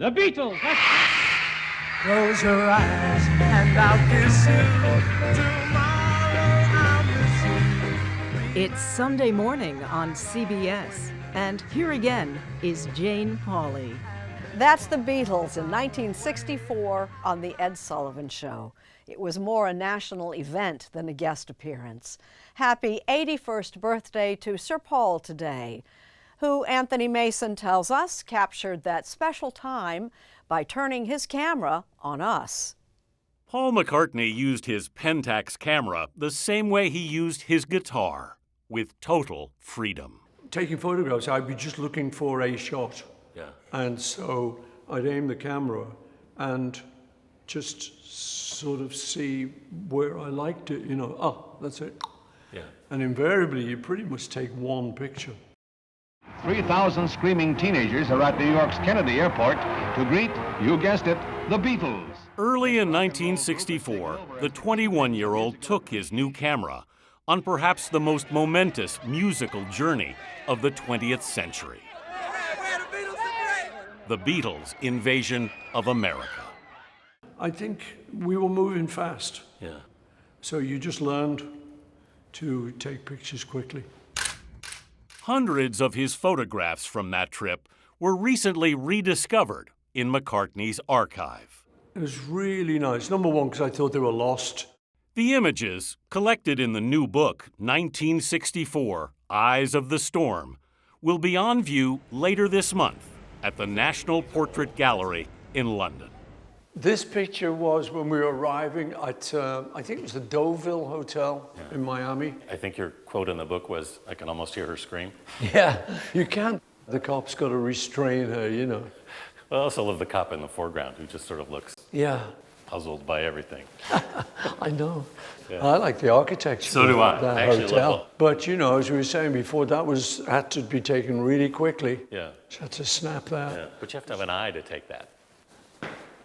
The Beatles! Close your eyes and I'll kiss you. Tomorrow I'll miss you. It's Sunday morning on CBS, and here again is Jane Pauley. That's the Beatles in 1964 on the Ed Sullivan Show. It was more a national event than a guest appearance. Happy 81st birthday to Sir Paul today, who Anthony Mason tells us captured that special time by turning his camera on us. Paul McCartney used his Pentax camera the same way he used his guitar, with total freedom. Taking photographs, I'd be just looking for a shot. Yeah. And so I'd aim the camera and just sort of see where I liked it, that's it. Yeah. And invariably, you pretty much take one picture. 3,000 screaming teenagers are at New York's Kennedy Airport to greet, you guessed it, the Beatles. Early in 1964, the 21-year-old took his new camera on perhaps the most momentous musical journey of the 20th century. The Beatles' invasion of America. I think we were moving fast. Yeah. So you just learned to take pictures quickly. Hundreds of his photographs from that trip were recently rediscovered in McCartney's archive. It was really nice. Number one, because I thought they were lost. The images, collected in the new book, 1964, Eyes of the Storm, will be on view later this month at the National Portrait Gallery in London. This picture was when we were arriving at, I think it was the Deauville Hotel in Miami. I think your quote in the book was, I can almost hear her scream. Yeah, you can't. The cop's got to restrain her, Well, I also love the cop in the foreground who just sort of looks puzzled by everything. I know. Yeah. I like the architecture. So do I. Of that I actually hotel. love it. But, as we were saying before, that had to be taken really quickly. Yeah. Just had to snap that. Yeah. But you have to have an eye to take that.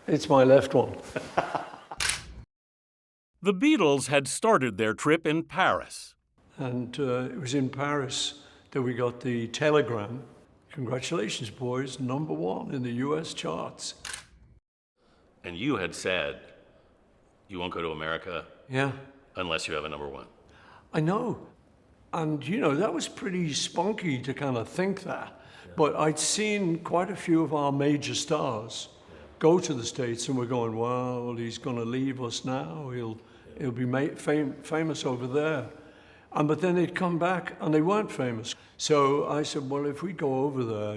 It's my left one. The Beatles had started their trip in Paris. And it was in Paris that we got the telegram. Congratulations, boys, #1 in the U.S. charts. And you had said you won't go to America unless you have a #1. I know. And, that was pretty spunky to kind of think that. Yeah. But I'd seen quite a few of our major stars go to the States, and we're going, well, he's going to leave us now. He'll be famous over there. But then they'd come back, and they weren't famous. So I said, well, if we go over there,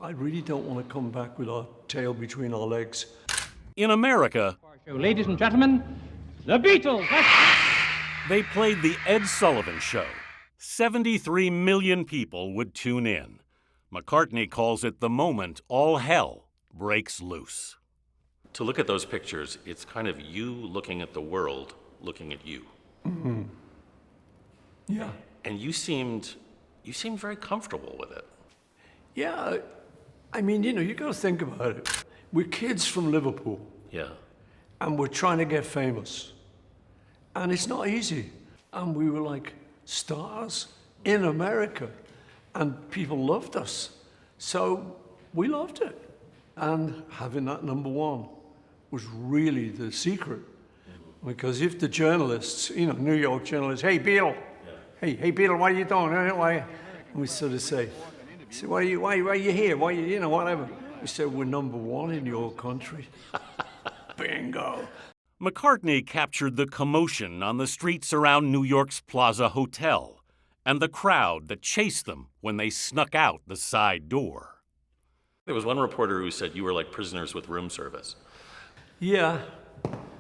I really don't want to come back with our tail between our legs. In America, Ladies and gentlemen, the Beatles! They played the Ed Sullivan Show. 73 million people would tune in. McCartney calls it the moment all hell breaks loose. To look at those pictures, it's kind of you looking at the world, looking at you. Mm-hmm. Yeah. And you seemed very comfortable with it. Yeah. I mean, you got to think about it. We're kids from Liverpool. Yeah. And we're trying to get famous. And it's not easy. And we were like stars in America. And people loved us. So we loved it. And having that #1 was really the secret. Because if the journalists, New York journalists, hey, Beatle, hey, Beatle, what are you doing? And we sort of say, why are you here? Why whatever. We said, we're #1 in your country. Bingo. McCartney captured the commotion on the streets around New York's Plaza Hotel and the crowd that chased them when they snuck out the side door. There was one reporter who said you were like prisoners with room service. Yeah,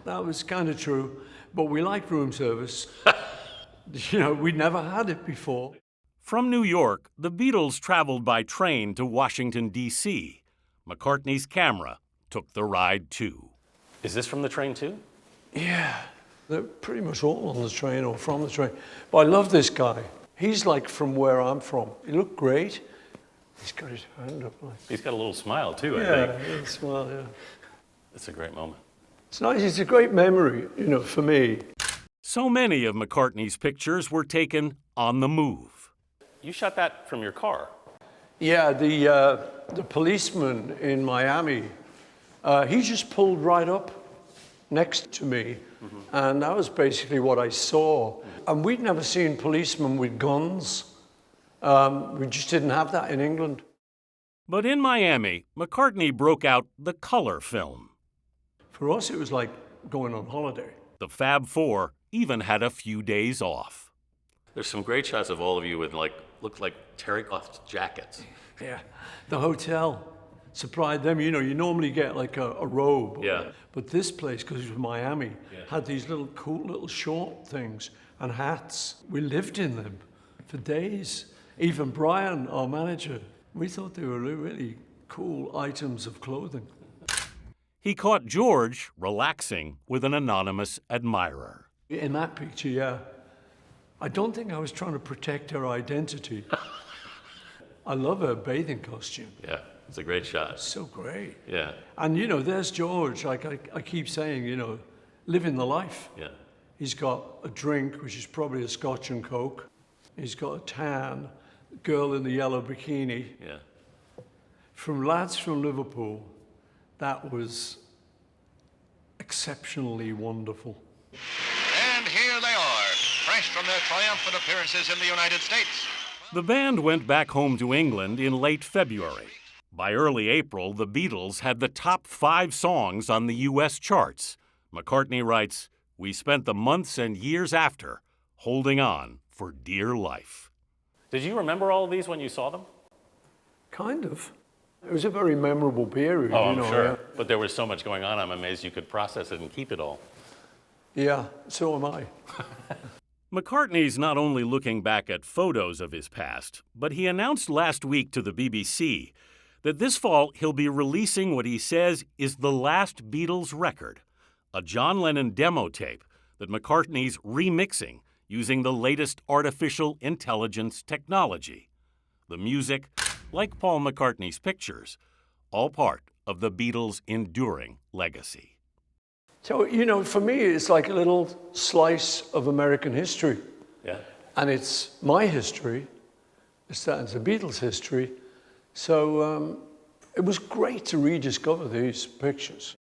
that was kind of true. But we liked room service. We'd never had it before. From New York, the Beatles traveled by train to Washington, D.C. McCartney's camera took the ride, too. Is this from the train, too? Yeah, they're pretty much all on the train or from the train. But I love this guy. He's like from where I'm from. He looked great. He's got his hand up like... He's got a little smile, too, I think. Yeah, a little smile, yeah. It's a great moment. It's nice. It's a great memory, for me. So many of McCartney's pictures were taken on the move. You shot that from your car. Yeah, the policeman in Miami, he just pulled right up next to me, and that was basically what I saw. And we'd never seen policemen with guns. We just didn't have that in England. But in Miami, McCartney broke out the color film. For us, it was like going on holiday. The Fab Four even had a few days off. There's some great shots of all of you with looked like terry-cloth jackets. Yeah, the hotel supplied them. You know, you normally get like a robe. Yeah. But this place, because it was Miami, had these little cool little short things and hats. We lived in them for days. Even Brian, our manager, we thought they were really cool items of clothing. He caught George relaxing with an anonymous admirer. In that picture, yeah. I don't think I was trying to protect her identity. I love her bathing costume. Yeah, it's a great shot. So great. Yeah. And, you know, there's George, like I keep saying, you know, living the life. Yeah. He's got a drink, which is probably a Scotch and Coke. He's got a tan, girl in the yellow bikini. Yeah. From lads from Liverpool, that was exceptionally wonderful. And here they are, fresh from their triumphant appearances in the United States. The band went back home to England in late February. By early April, the Beatles had the top 5 songs on the U.S. charts. McCartney writes, "We spent the months and years after holding on for dear life." Did you remember all of these when you saw them? Kind of. It was a very memorable period, Oh, you I'm know. sure. But there was so much going on, I'm amazed you could process it and keep it all. Yeah, so am I. McCartney's not only looking back at photos of his past, but he announced last week to the BBC that this fall he'll be releasing what he says is the last Beatles record, a John Lennon demo tape that McCartney's remixing using the latest artificial intelligence technology. The music, like Paul McCartney's pictures, all part of the Beatles' enduring legacy. So, you know, for me, it's like a little slice of American history. Yeah. And it's my history. It's the Beatles' history. So it was great to rediscover these pictures.